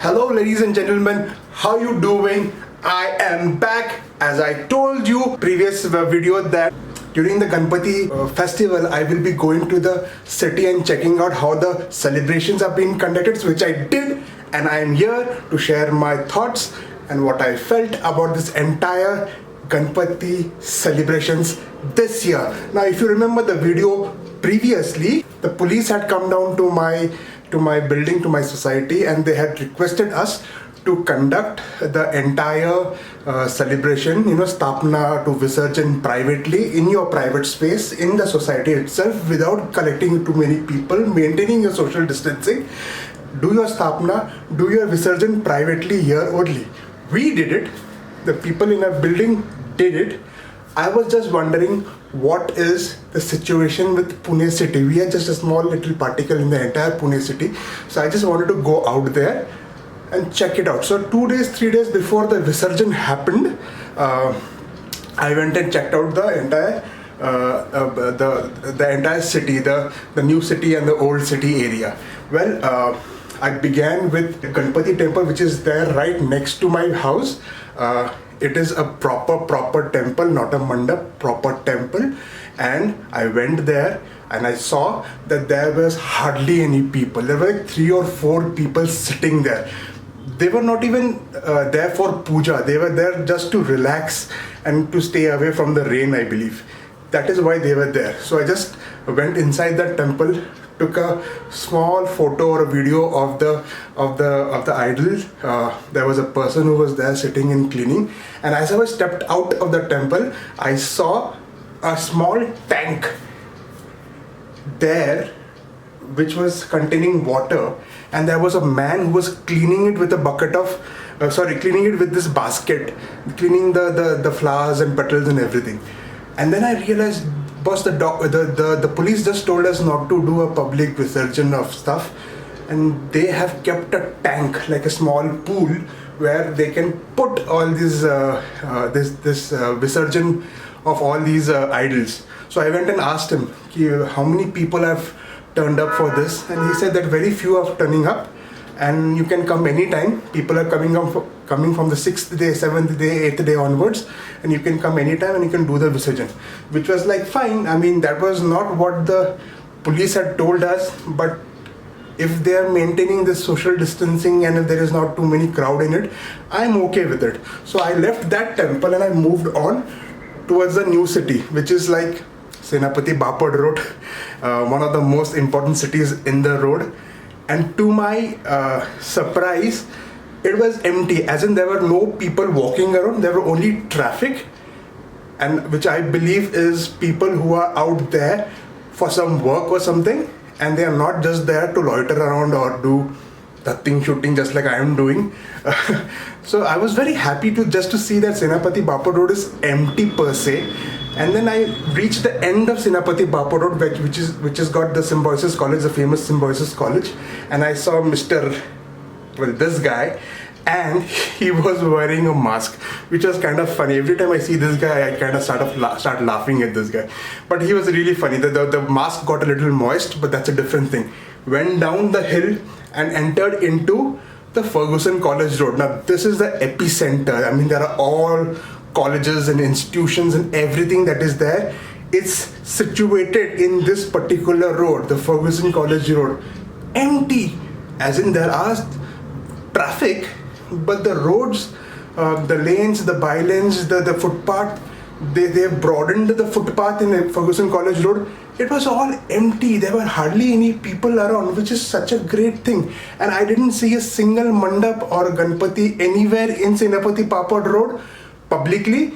Hello ladies and gentlemen, how you doing? I am back. As I told you previous video that during the Ganapati festival I will be going to the city and checking out how the celebrations are being conducted, which I did, and I am here to share my thoughts and what I felt about this entire Ganapati celebrations this year. Now if you remember the video previously, the police had come down to my building, to my society, and they had requested us to conduct the entire celebration, Stapna to Visarjan privately in your private space in the society itself without collecting too many people, maintaining your social distancing. Do your Stapna, do your Visarjan privately here only. We did it. The people in our building did it. I was just wondering what is the situation with Pune city. We are just a small little particle in the entire Pune city. So I just wanted to go out there and check it out. So 3 days before the Visarjan happened, I went and checked out the entire the entire city, the new city and the old city area. Well, I began with the Ganapati temple, which is there right next to my house. It is a proper temple, not a mandap, proper temple. And I went there and I saw that there was hardly any people. There were like 3 or 4 people sitting there. They were not even there for puja. They were there just to relax and to stay away from the rain, I believe. That is why they were there. So I just went inside that temple, took a small photo or a video of the idol. There was a person who was there sitting and cleaning, and as I stepped out of the temple, I saw a small tank there which was containing water, and there was a man who was cleaning it with a bucket of cleaning it with this basket, cleaning the flowers and petals and everything. And then I realized, boss, the police just told us not to do a public visarjan of stuff, and they have kept a tank, like a small pool, where they can put all these this visarjan of all these idols. So I went and asked him, how many people have turned up for this, and he said that very few are turning up, and you can come anytime. People are coming from the 6th day, 7th day, 8th day onwards, and you can come anytime and you can do the Visarjan, which was like fine. I mean, that was not what the police had told us, but if they are maintaining this social distancing and if there is not too many crowd in it, I'm okay with it. So I left that temple and I moved on towards the new city, which is like Ganapati Bapad Road, one of the most important cities in the road. And to my surprise, it was empty, as in there were no people walking around. There were only traffic, and which I believe is people who are out there for some work or something, and they are not just there to loiter around or do nothing shooting just like I am doing. So I was very happy to see that Ganapati Bapad Road is empty per se. And then I reached the end of Ganapati Bapad Road, which has got the Symbiosis College, the famous Symbiosis College, and I saw this guy, and he was wearing a mask, which was kind of funny. Every time I see this guy, I kind of start laughing at this guy. But he was really funny. The mask got a little moist, but that's a different thing. Went down the hill and entered into the Ferguson College Road. Now this is the epicenter. I mean, there are all colleges and institutions and everything that is there. It's situated in this particular road, the Ferguson College Road. Empty, as in there are traffic, but the roads, the lanes, the by-lanes, the footpath, they broadened the footpath in the Ferguson College Road. It was all empty. There were hardly any people around, which is such a great thing. And I didn't see a single mandap or Ganapati anywhere in Ganapati Bapad Road, publicly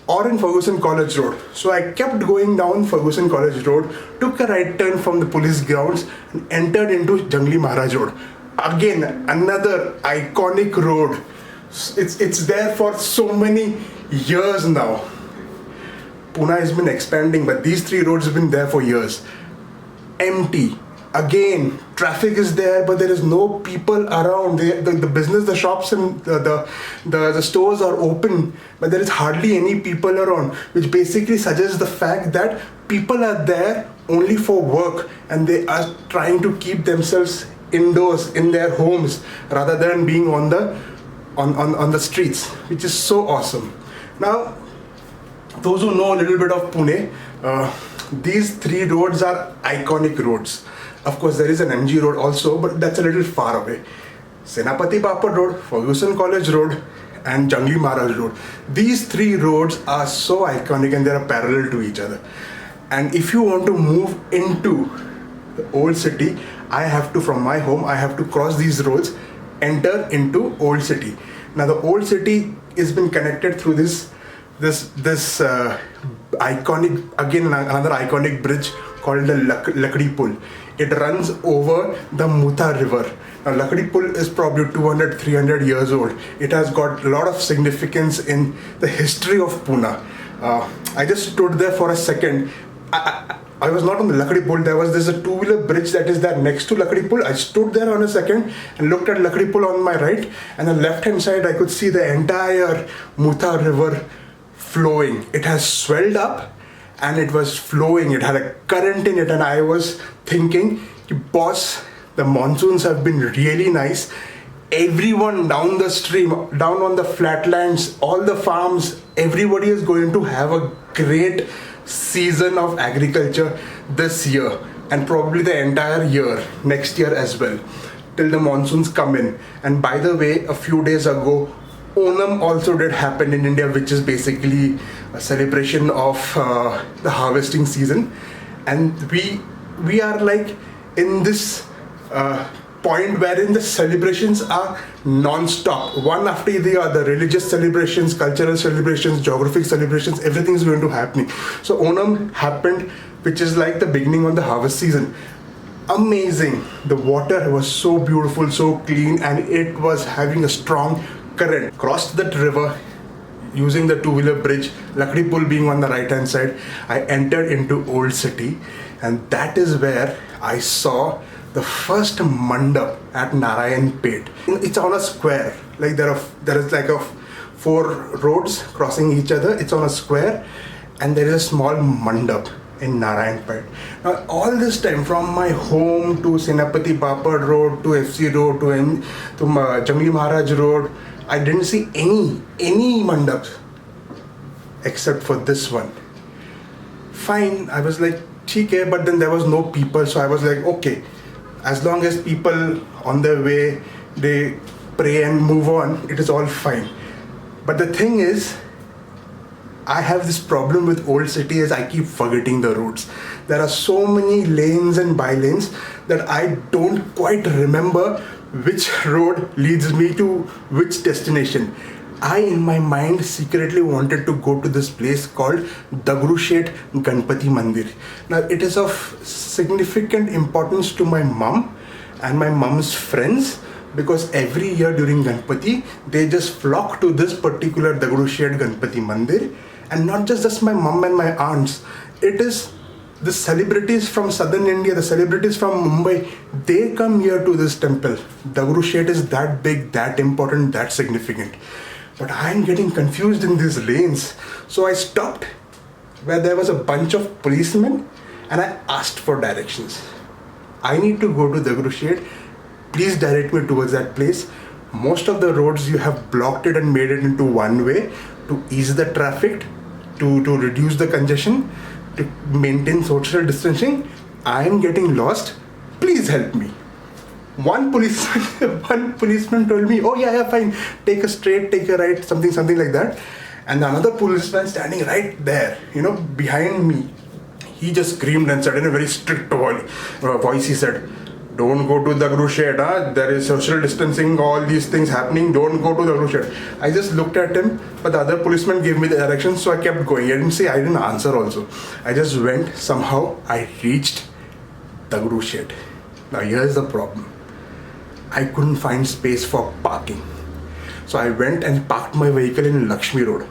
or in Ferguson College Road. So I kept going down Ferguson College Road, took a right turn from the police grounds and entered into Jangli Maharaj Road. Again, another iconic road. It's there for so many years now. Pune has been expanding, but these 3 roads have been there for years. Empty. Again, traffic is there, but there is no people around. The business, the shops and the stores are open, but there is hardly any people around, which basically suggests the fact that people are there only for work, and they are trying to keep themselves indoors in their homes rather than being on the streets, which is so awesome. Now, those who know a little bit of Pune, these three roads are iconic roads. Of course, there is an MG road also, but that's a little far away. Senapati Papad Road, Ferguson College Road, and Jangli Maharaj Road. These three roads are so iconic and they are parallel to each other. And if you want to move into the old city, I have to, from my home, I have to cross these roads, enter into old city. Now the old city has been connected through this iconic, again another iconic bridge called the Lakdi Pul. It runs over the Muta river. Now Lakdi Pul is probably 200-300 years old. It has got a lot of significance in the history of Pune. I just stood there for a second. I was not on the Lakdi Pul. There's a two-wheeler bridge that is there next to Lakdi Pul. I stood there on a second and looked at Lakdi Pul on my right, and on the left-hand side I could see the entire Muta river flowing. It has swelled up and it was flowing. It had a current in it, and I was thinking, boss, the monsoons have been really nice. Everyone down the stream, down on the flatlands, all the farms, everybody is going to have a great season of agriculture this year, and probably the entire year, next year as well, till the monsoons come in. And by the way, a few days ago, Onam also did happen in India, which is basically a celebration of the harvesting season. And we are like in this point wherein the celebrations are non-stop, one after the other. Religious celebrations, cultural celebrations, geographic celebrations, everything is going to happen. So Onam happened, which is like the beginning of the harvest season. Amazing. The water was so beautiful, so clean, and it was having a strong current. Crossed that river using the two-wheeler bridge, Lakdi Pul being on the right-hand side. I entered into Old City, and that is where I saw the first mandap at Narayanpet. It's on a square. Like there is like a 4 roads crossing each other. It's on a square, and there is a small mandap in Narayanpet. Now all this time, from my home to Senapati Papad Road to FC Road to Jangli Maharaj Road, I didn't see any mandaps except for this one. Fine, I was like, okay, but then there was no people, so I was like, okay, as long as people on their way, they pray and move on, it is all fine. But the thing is, I have this problem with Old City as I keep forgetting the roads. There are so many lanes and by-lanes that I don't quite remember which road leads me to which destination. I, in my mind, secretly wanted to go to this place called Dagrushet Ganapati Mandir. Now, it is of significant importance to my mom and my mom's friends, because every year during Ganapati, they just flock to this particular Dagrushet Ganapati Mandir. And not just my mom and my aunts. It is the celebrities from southern India, the celebrities from Mumbai, they come here to this temple. Dagrushet is that big, that important, that significant. But I'm getting confused in these lanes. So I stopped where there was a bunch of policemen and I asked for directions. I need to go to Dagrushet. Please direct me towards that place. Most of the roads you have blocked it and made it into one way to ease the traffic, to reduce the congestion, to maintain social distancing. I am getting lost. Please help me. One policeman told me, oh yeah, fine, take a straight, take a right, something like that. And another policeman standing right there, behind me, he just screamed and said in a very strict voice, he said, don't go to Dagrushet, there is social distancing, all these things happening, don't go to Dagrushet. I just looked at him, but the other policeman gave me the directions, so I kept going. I didn't answer also. I just went, somehow I reached Dagrushet. Now here's the problem. I couldn't find space for parking. So I went and parked my vehicle in Lakshmi Road.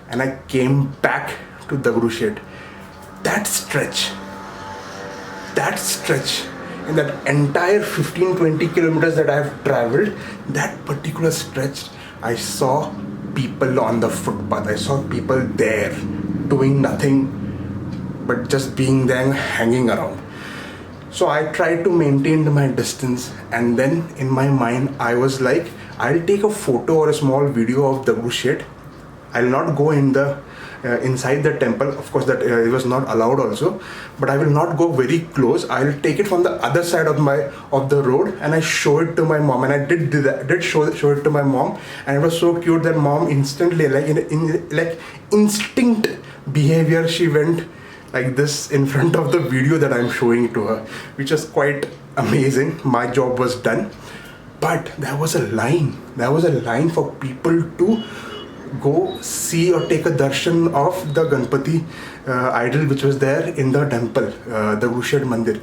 And I came back to Dagrushet. That stretch, in that entire 15-20 kilometers that I have traveled, that particular stretch, I saw people on the footpath. I saw people there doing nothing but just being there and hanging around. So I tried to maintain my distance, and then in my mind I was like, I'll take a photo or a small video of the shed. I'll not go in the inside the temple. Of course, that it was not allowed also. But I will not go very close. I'll take it from the other side of the road, and I show it to my mom. And I did show it to my mom, and it was so cute that mom instantly, like like instinct behavior, she went like this in front of the video that I'm showing to her, which was quite amazing. My job was done. But there was a line. There was a line for people to go see or take a darshan of the Ganapati idol which was there in the temple, the Rushed Mandir.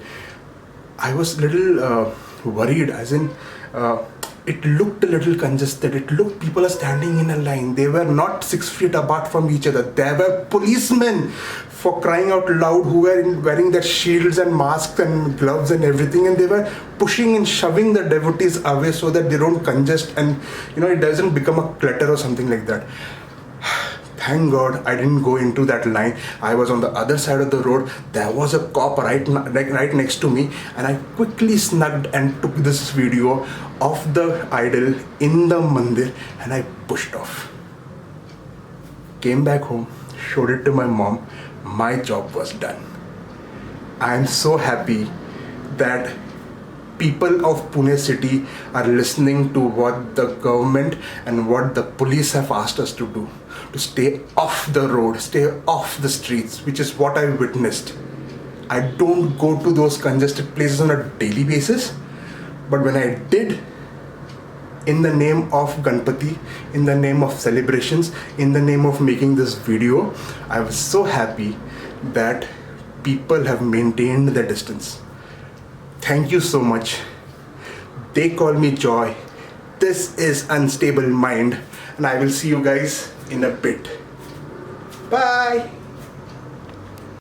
I was little worried, as in it looked a little congested. It looked people are standing in a line. They were not 6 feet apart from each other. There were policemen, for crying out loud, who were wearing their shields and masks and gloves and everything, and they were pushing and shoving the devotees away so that they don't congest and it doesn't become a clutter or something like that. Thank God I didn't go into that line. I was on the other side of the road. There was a cop right next to me, and I quickly snugged and took this video of the idol in the mandir, and I pushed off. Came back home, showed it to my mom. My job was done. I am so happy that people of Pune city are listening to what the government and what the police have asked us to do, to stay off the road, stay off the streets, which is what I witnessed. I don't go to those congested places on a daily basis, but when I did, in the name of Ganapati, in the name of celebrations, in the name of making this video, I was so happy that people have maintained their distance. Thank you so much. They call me Joy. This is Unstable Mind, and I will see you guys in a bit. Bye.